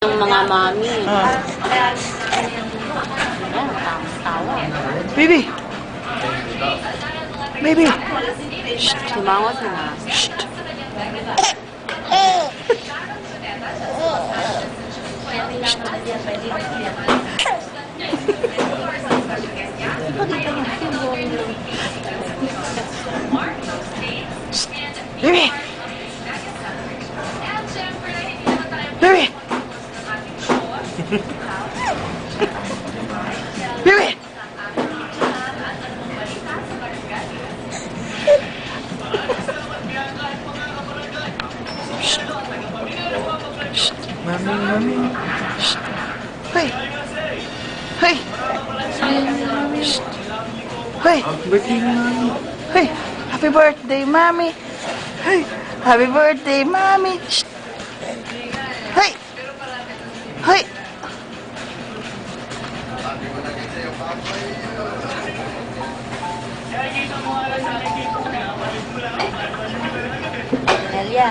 Yung mga mami. Ah. Tawa. Baby! Baby! Shh, sumangot na. Shh! Baby! Baby! Baby! Mami, mami. Shh. Hey. Hey. Shh. Hey. Birthday mami. Hey. Happy birthday, mami. Hey. Happy birthday, mami. Shh. Hey. Hey. Nelia.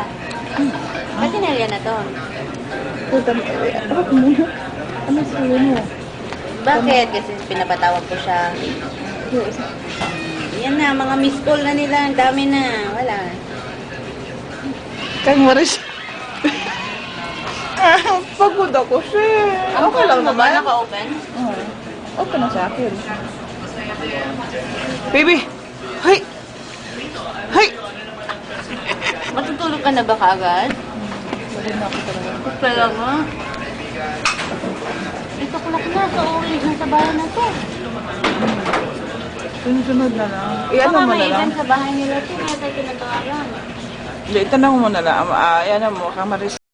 Ba't Nelia na to? Ano sa'yo mo? Bakit? Kasi pinapatawag ko siya. Yan na, mga miss call na nila. Ang dami na. Wala. Kay Maris. Pagod ako siya. Okay lang Ano ba? naman. Naka-open? Oo. Okay na sa akin. Baby! Hey! Hey! Matutulog ka na ba kaagad? Bagay na ako talaga. Kaya nga. Ito kulak na sa uwi na sa bahay na to. Sunod na lang. Iyan mo Baka na may lang. event sa bahay nila to. Kaya tayo tinatawagan. Hindi, itanong mo na lang. Ayan mo, Kamaris.